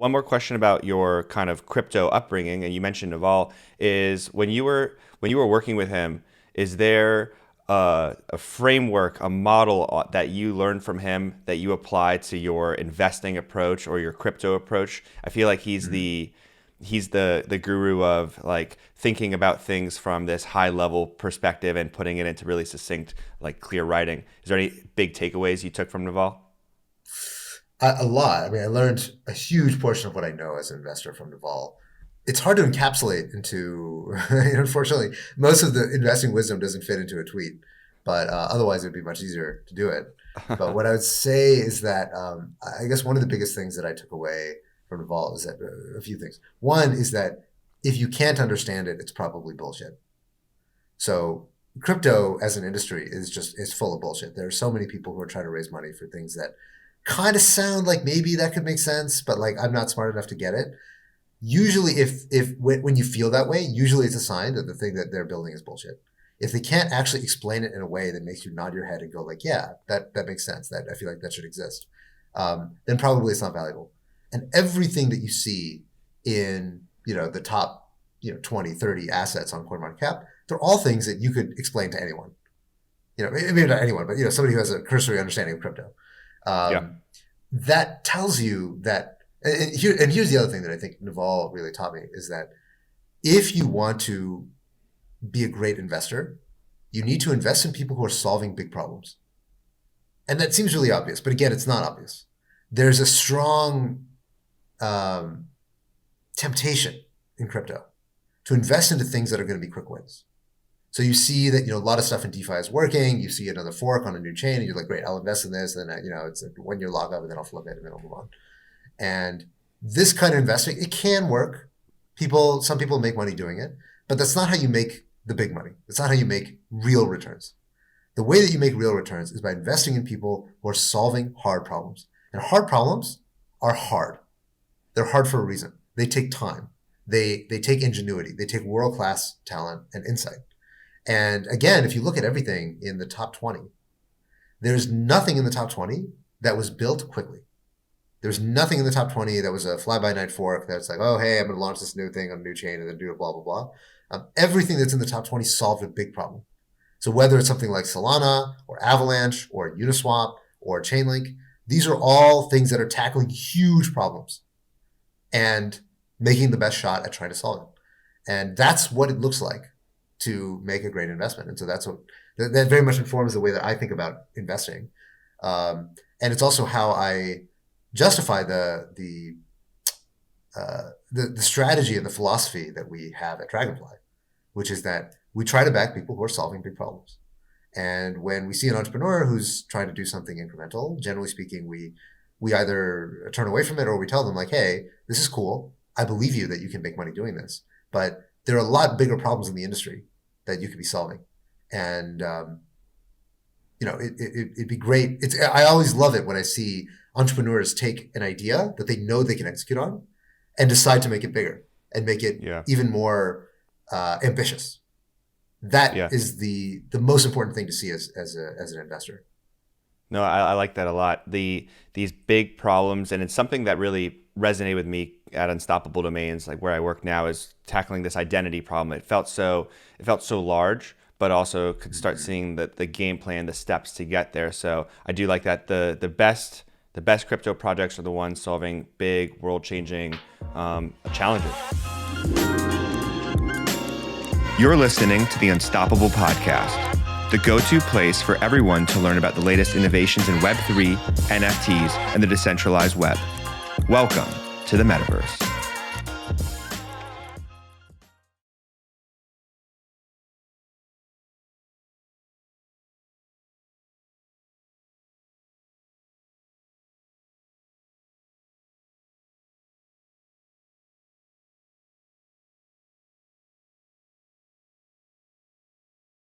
One more question about your kind of crypto upbringing, and you mentioned Naval, is when you were working with him, is there a framework, a model that you learned from him that you apply to your investing approach or your crypto approach? I feel like he's the guru of like thinking about things from this high level perspective and putting it into really succinct, like clear writing. Is there any big takeaways you took from Naval? A lot. I mean, I learned a huge portion of what I know as an investor from Naval. It's hard to encapsulate into, unfortunately, most of the investing wisdom doesn't fit into a tweet, but otherwise it would be much easier to do it. But what I would say is that I guess one of the biggest things that I took away from Naval is that a few things. One is that if you can't understand it, it's probably bullshit. So crypto as an industry is full of bullshit. There are so many people who are trying to raise money for things that kind of sound like maybe that could make sense, but like I'm not smart enough to get it. Usually, if when you feel that way, usually it's a sign that the thing that they're building is bullshit. If they can't actually explain it in a way that makes you nod your head and go like, yeah, that makes sense. That I feel like that should exist. Then probably it's not valuable. And everything that you see in the top 20, 30 assets on CoinMarketCap, they're all things that you could explain to anyone. Maybe not anyone, but somebody who has a cursory understanding of crypto. Yeah. That tells you that, and here's the other thing that I think Naval really taught me is that if you want to be a great investor, you need to invest in people who are solving big problems. And that seems really obvious, but again, it's not obvious. There's a strong temptation in crypto to invest into things that are going to be quick wins. So you see that a lot of stuff in DeFi is working. You see another fork on a new chain, and you're like, great, I'll invest in this. And then it's a 1 year lockup, and then I'll flip it, and then I'll move on. And this kind of investing, it can work. Some people make money doing it, but that's not how you make the big money. That's not how you make real returns. The way that you make real returns is by investing in people who are solving hard problems. And hard problems are hard. They're hard for a reason. They take time. They take ingenuity. They take world-class talent and insight. And again, if you look at everything in the top 20, there's nothing in the top 20 that was built quickly. There's nothing in the top 20 that was a fly-by-night fork that's like, oh, hey, I'm going to launch this new thing on a new chain and then do it, blah, blah, blah. Everything that's in the top 20 solved a big problem. So whether it's something like Solana or Avalanche or Uniswap or Chainlink, these are all things that are tackling huge problems and making the best shot at trying to solve it. And that's what it looks like to make a great investment. And so that very much informs the way that I think about investing. And it's also how I justify the strategy and the philosophy that we have at Dragonfly, which is that we try to back people who are solving big problems. And when we see an entrepreneur who's trying to do something incremental, generally speaking, we either turn away from it or we tell them like, hey, this is cool. I believe you that you can make money doing this, but there are a lot bigger problems in the industry that you could be solving. And, it'd be great. I always love it when I see entrepreneurs take an idea that they know they can execute on and decide to make it bigger and make it even more ambitious. That is the most important thing to see as an investor. No, I like that a lot. These big problems, and it's something that really resonated with me at Unstoppable Domains, like where I work now, is tackling this identity problem. It felt so large, but also could start seeing the game plan, the steps to get there. So I do like that. The best crypto projects are the ones solving big, world-changing challenges. You're listening to the Unstoppable Podcast, the go-to place for everyone to learn about the latest innovations in Web3, NFTs, and the decentralized web. Welcome to the metaverse.